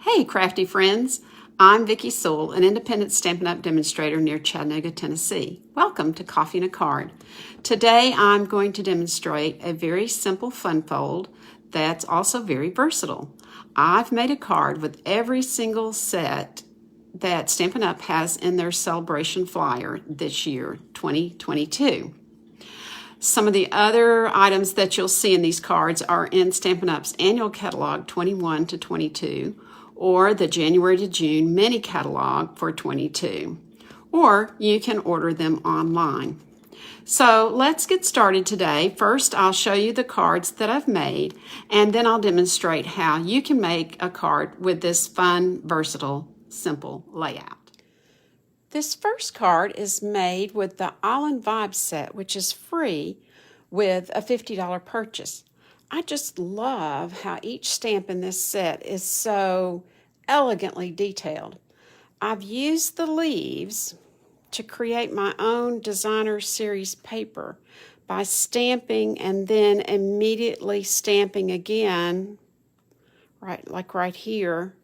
Hey, crafty friends. I'm Vicki Sewell, an independent Stampin' Up! Demonstrator near Chattanooga, Tennessee. Welcome to Coffee and a Card. Today I'm going to demonstrate a very simple fun fold that's also very versatile. I've made a card with every single set that Stampin' Up! Has in their Sale-a-Bration flyer this year, 2022. Some of the other items that you'll see in these cards are in Stampin' Up's annual catalog 21 to 22, or the January to June mini catalog for 22, or you can order them online. So let's get started today. First, I'll show you the cards that I've made, and then I'll demonstrate how you can make a card with this fun, versatile, simple layout. This first card is made with the Island Vibes set, which is free with a $50 purchase. I just love how each stamp in this set is so elegantly detailed. I've used the leaves to create my own designer series paper by stamping and then immediately stamping again, right here,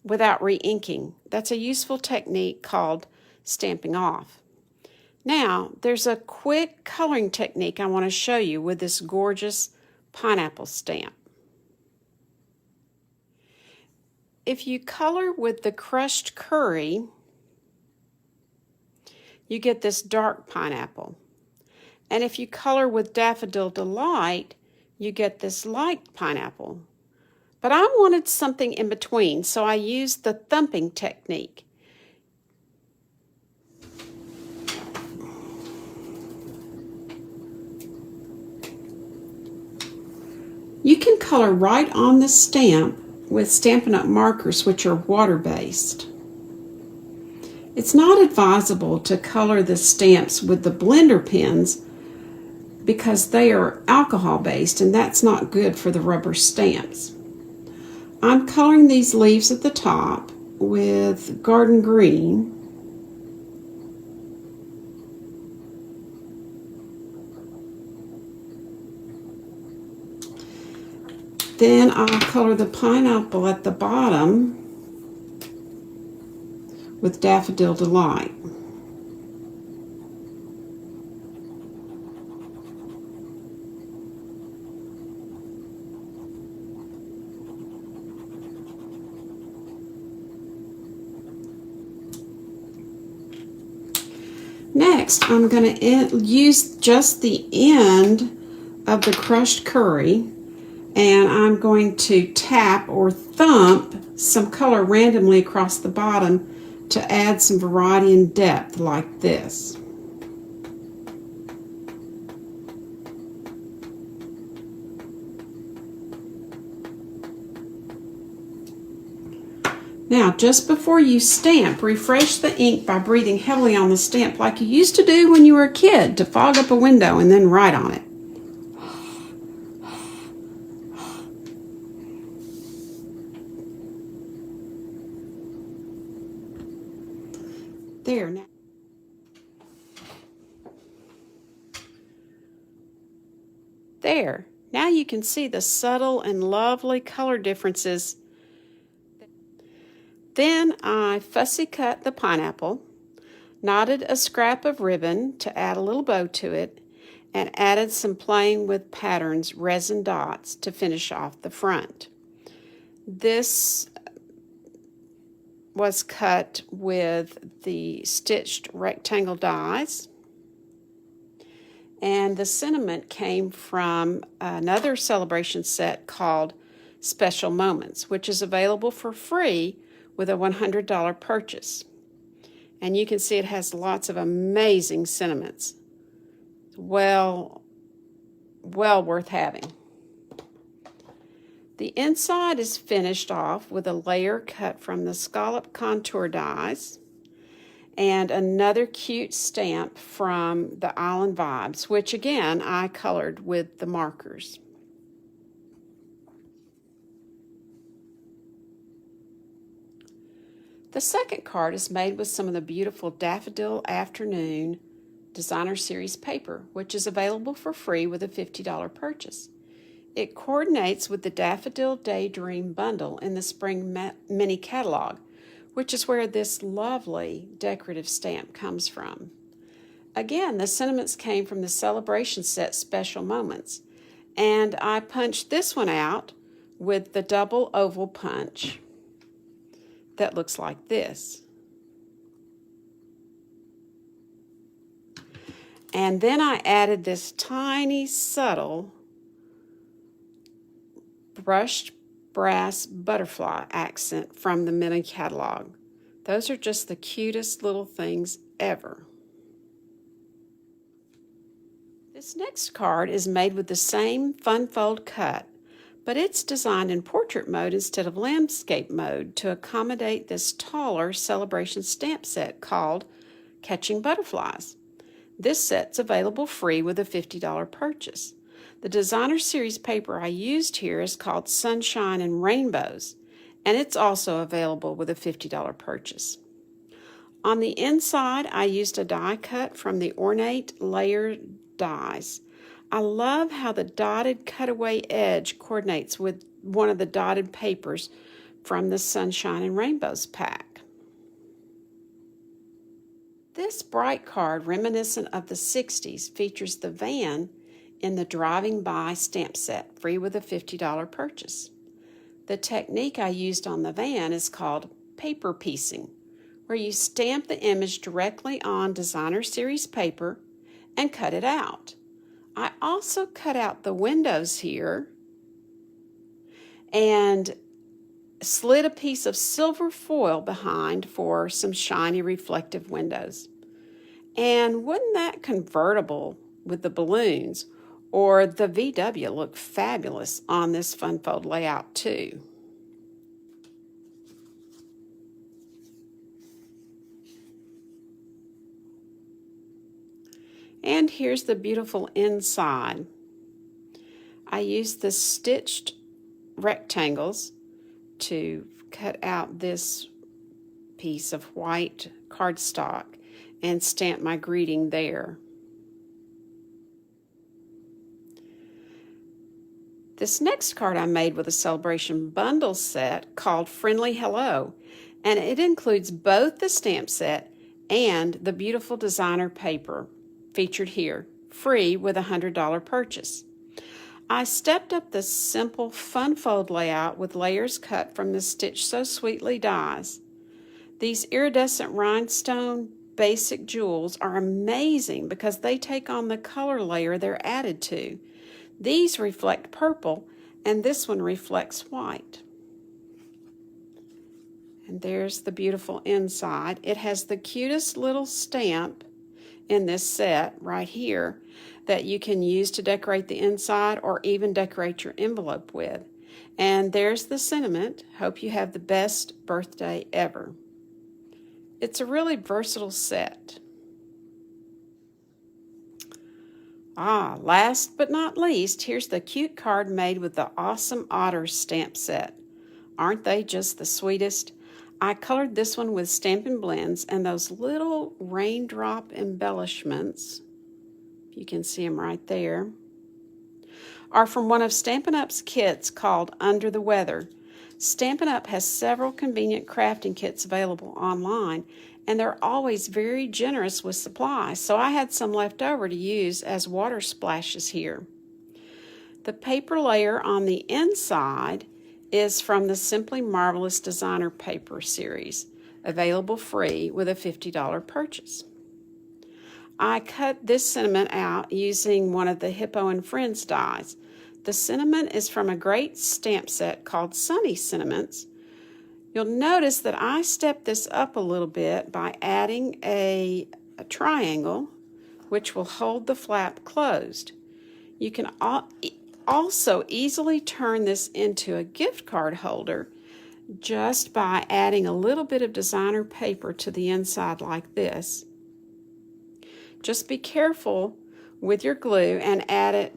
without re-inking. That's a useful technique called stamping off. Now, there's a quick coloring technique I want to show you with this gorgeous pineapple stamp. If you color with the crushed curry, you get this dark pineapple. And if you color with Daffodil Delight, you get this light pineapple. But I wanted something in between, so I used the thumping technique. You can color right on the stamp with Stampin' Up! Markers, which are water-based. It's not advisable to color the stamps with the blender pens because they are alcohol-based, and that's not good for the rubber stamps. I'm coloring these leaves at the top with garden green. Then I'll color the pineapple at the bottom with Daffodil Delight. Next, I'm going to use just the end of the crushed curry, and I'm going to tap or thump some color randomly across the bottom to add some variety and depth like this. Now, just before you stamp, refresh the ink by breathing heavily on the stamp like you used to do when you were a kid to fog up a window and then write on it. There now. There. Now you can see the subtle and lovely color differences. Then I fussy cut the pineapple, knotted a scrap of ribbon to add a little bow to it, and added some playing with patterns resin dots to finish off the front. This was cut with the stitched rectangle dies, and the sentiment came from another Sale-a-Bration set called Special Moments, which is available for free with a $100 purchase. And you can see it has lots of amazing sentiments. Well worth having. The inside is finished off with a layer cut from the scallop contour dies and another cute stamp from the Island Vibes, which again I colored with the markers. The second card is made with some of the beautiful Daffodil Afternoon designer series paper, which is available for free with a $50 purchase. It coordinates with the Daffodil Daydream bundle in the Spring Mini Catalog, which is where this lovely decorative stamp comes from. Again, the sentiments came from the Sale-a-Bration set Special Moments, and I punched this one out with the double oval punch that looks like this. And then I added this tiny, subtle brushed brass butterfly accent from the mini catalog. Those are just the cutest little things ever. This next card is made with the same fun fold cut, but it's designed in portrait mode instead of landscape mode to accommodate this taller Sale-a-Bration stamp set called Catching Butterflies. This set's available free with a $50 purchase. The designer series paper I used here is called Sunshine and Rainbows, and it's also available with a $50 purchase. On the inside, I used a die cut from the Ornate Layer dies. I love how the dotted cutaway edge coordinates with one of the dotted papers from the Sunshine and Rainbows pack. This bright card, reminiscent of the 60s, features the van in the Driving By stamp set, free with a $50 purchase. The technique I used on the van is called paper piecing, where you stamp the image directly on designer series paper and cut it out. I also cut out the windows here and slid a piece of silver foil behind for some shiny reflective windows. And wouldn't that convertible with the balloons or the VW look fabulous on this fun fold layout too? And here's the beautiful inside. I used the stitched rectangles to cut out this piece of white cardstock and stamp my greeting there. This next card I made with a Sale-a-Bration bundle set called Friendly Hello, and it includes both the stamp set and the beautiful designer paper featured here, free with a $100 purchase. I stepped up the simple fun fold layout with layers cut from the Stitch So Sweetly dies. These iridescent rhinestone basic jewels are amazing because they take on the color layer they're added to. These reflect purple and this one reflects white. And there's the beautiful inside. It has the cutest little stamp in this set right here that you can use to decorate the inside or even decorate your envelope with. And there's the sentiment, hope you have the best birthday ever. It's a really versatile set. Last but not least, here's the cute card made with the awesome Otters stamp set. Aren't they just the sweetest? I colored this one with Stampin' Blends, and those little raindrop embellishments, you can see them right there, are from one of Stampin' Up's kits called Under the Weather. Stampin' Up has several convenient crafting kits available online, and they're always very generous with supplies, so I had some left over to use as water splashes here. The paper layer on the inside is from the Simply Marvelous Designer Paper series, available free with a $50 purchase. I cut this sentiment out using one of the Hippo and Friends dies. The sentiment is from a great stamp set called Sunny Sentiments. You'll notice that I stepped this up a little bit by adding a triangle, which will hold the flap closed. You can also easily turn this into a gift card holder just by adding a little bit of designer paper to the inside like this. Just be careful with your glue and add it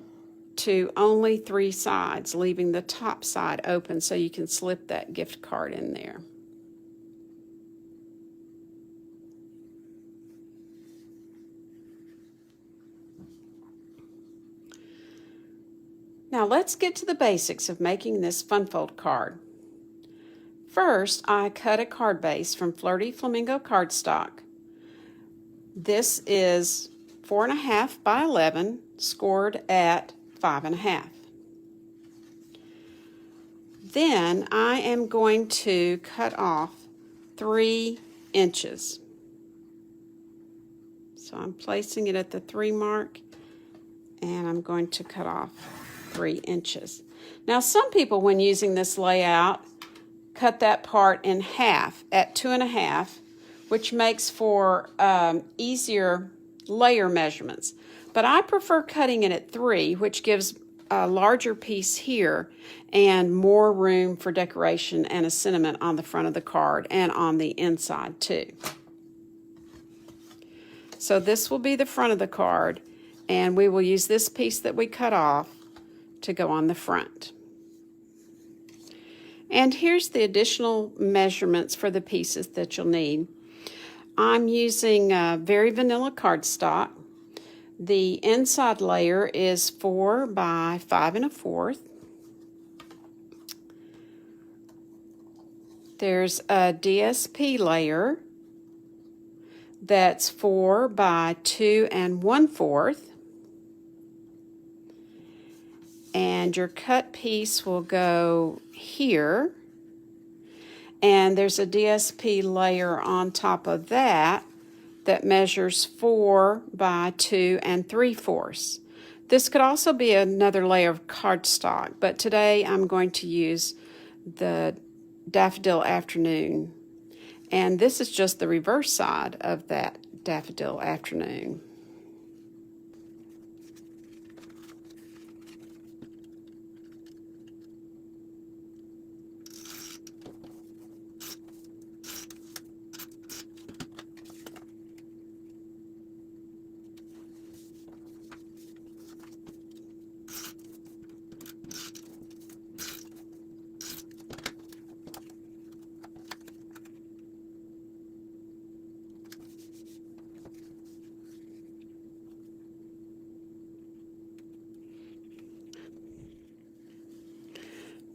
to only 3 sides, leaving the top side open so you can slip that gift card in there. Now let's get to the basics of making this fun fold card. First, I cut a card base from Flirty Flamingo cardstock. This is 4.5 by 11, scored at 5.5. Then I am going to cut off 3 inches. So I'm placing it at the 3 mark, and I'm going to cut off 3 inches. Now some people, when using this layout, cut that part in half at 2.5, which makes for easier layer measurements. But I prefer cutting it at 3, which gives a larger piece here and more room for decoration and a sentiment on the front of the card and on the inside too. So this will be the front of the card, and we will use this piece that we cut off to go on the front. And here's the additional measurements for the pieces that you'll need. I'm using very vanilla cardstock. The inside layer is 4 by 5 1/4. There's a DSP layer that's 4 by 2 1/4. And your cut piece will go here. And there's a DSP layer on top of that that measures 4 by 2 3/4. This could also be another layer of cardstock, but today I'm going to use the Daffodil Afternoon. And this is just the reverse side of that Daffodil Afternoon.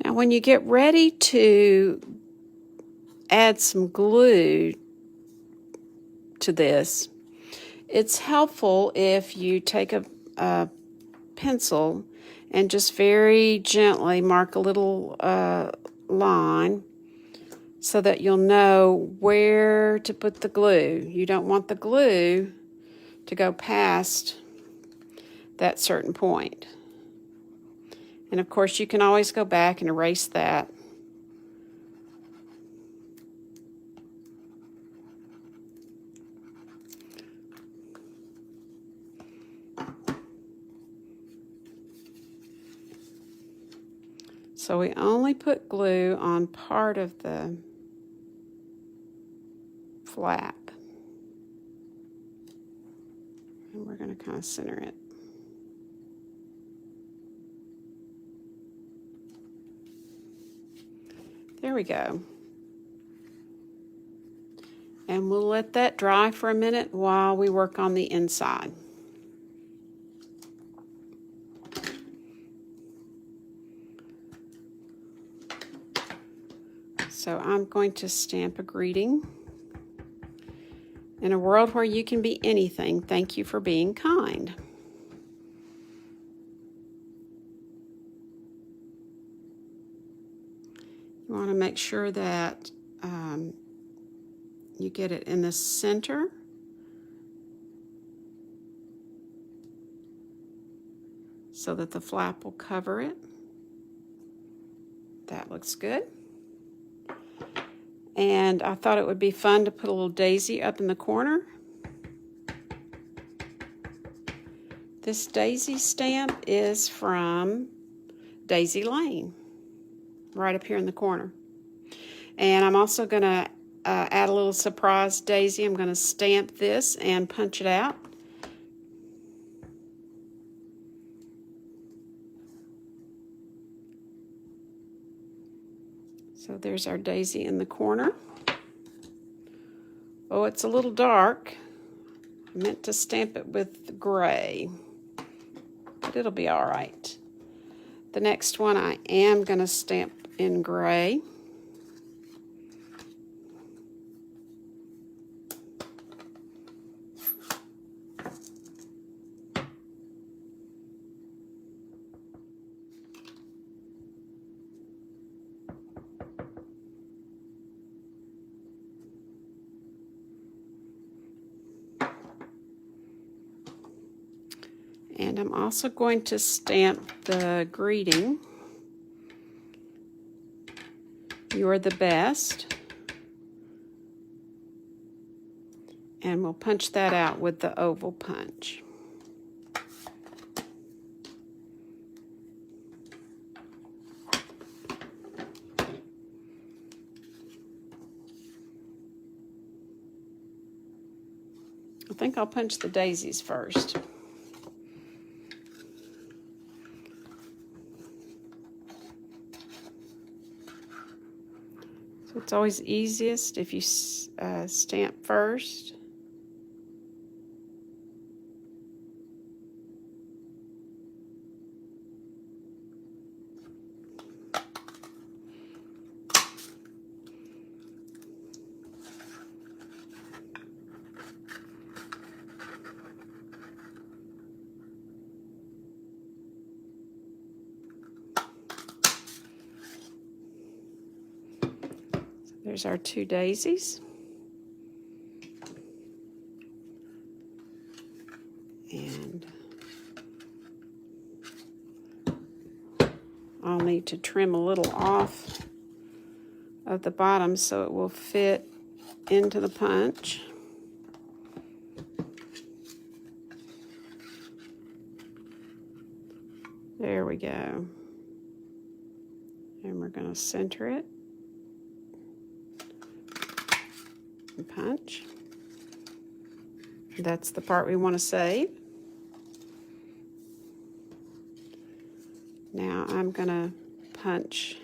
Now when you get ready to add some glue to this, it's helpful if you take a pencil and just very gently mark a little line so that you'll know where to put the glue. You don't want the glue to go past that certain point. And of course you can always go back and erase that. So we only put glue on part of the flap. And we're going to kind of center it. There we go. And we'll let that dry for a minute while we work on the inside. So I'm going to stamp a greeting. In a world where you can be anything, thank you for being kind. You want to make sure that you get it in the center. So that the flap will cover it. That looks good. And I thought it would be fun to put a little daisy up in the corner. This daisy stamp is from Daisy Lane, right up here in the corner. And I'm also going to add a little surprise daisy. I'm going to stamp this and punch it out. So there's our daisy in the corner. Oh, it's a little dark. I meant to stamp it with gray, but it'll be all right. The next one I am going to stamp in gray. And I'm also going to stamp the greeting, "You're the best." And we'll punch that out with the oval punch. I think I'll punch the daisies first. So it's always easiest if you stamp first. There's our two daisies. And I'll need to trim a little off of the bottom so it will fit into the punch. There we go. And we're going to center it. And punch. That's the part we want to save. Now I'm going to punch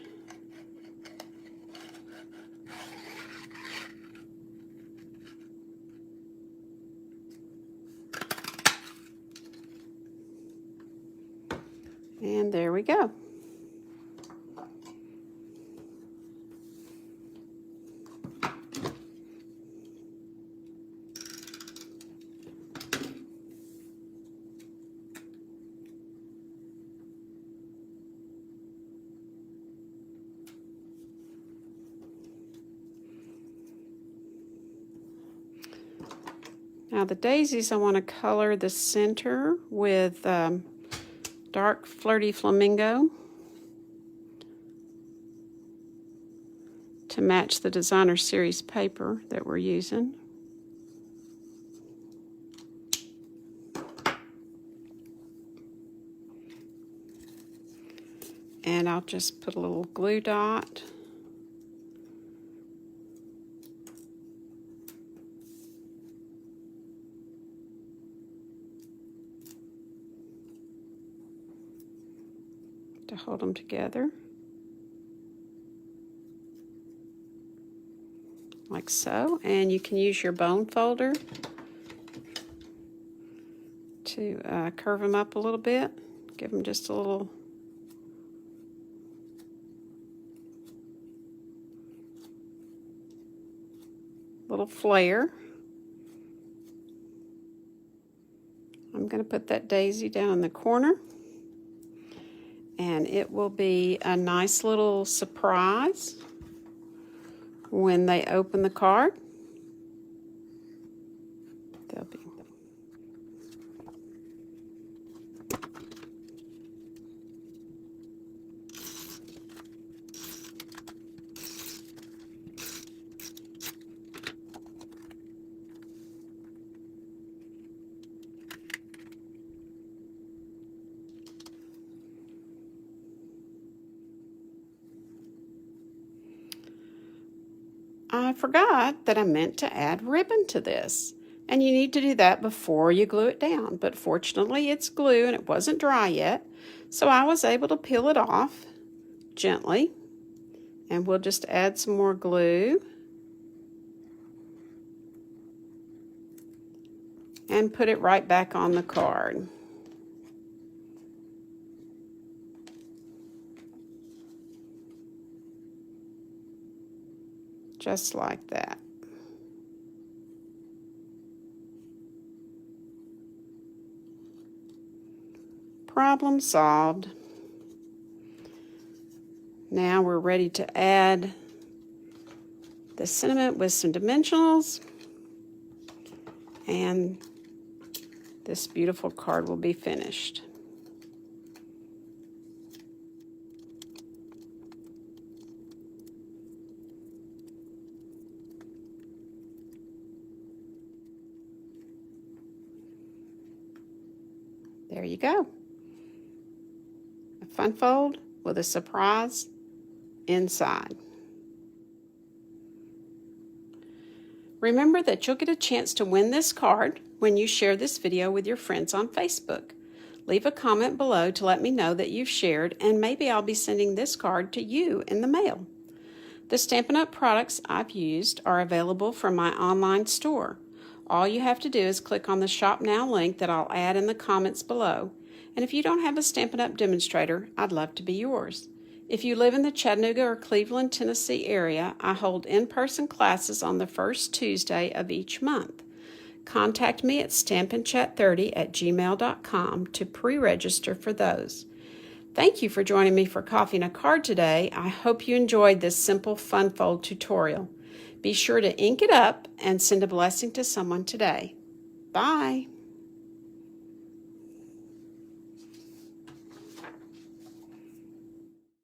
and there we go. Now the daisies, I want to color the center with dark Flirty Flamingo to match the Designer Series paper that we're using. And I'll just put a little glue dot. To hold them together, like so. And you can use your bone folder to curve them up a little bit, give them just a little flare. I'm going to put that daisy down in the corner. And it will be a nice little surprise when they open the card. They'll be I forgot that I meant to add ribbon to this, and you need to do that before you glue it down, but fortunately it's glue and it wasn't dry yet, so I was able to peel it off gently, and we'll just add some more glue and put it right back on the card. just like that. Problem solved. Now we're ready to add the sentiment with some dimensionals, and this beautiful card will be finished. There you go. A fun fold with a surprise inside. Remember that you'll get a chance to win this card when you share this video with your friends on Facebook. Leave a comment below to let me know that you've shared, and maybe I'll be sending this card to you in the mail. The Stampin' Up! Products I've used are available from my online store. All you have to do is click on the Shop Now link that I'll add in the comments below. And if you don't have a Stampin' Up! Demonstrator, I'd love to be yours. If you live in the Chattanooga or Cleveland, Tennessee area, I hold in-person classes on the first Tuesday of each month. Contact me at stampinchat30@gmail.com to pre-register for those. Thank you for joining me for Coffee and a Card today. I hope you enjoyed this simple fun fold tutorial. Be sure to ink it up and send a blessing to someone today. Bye.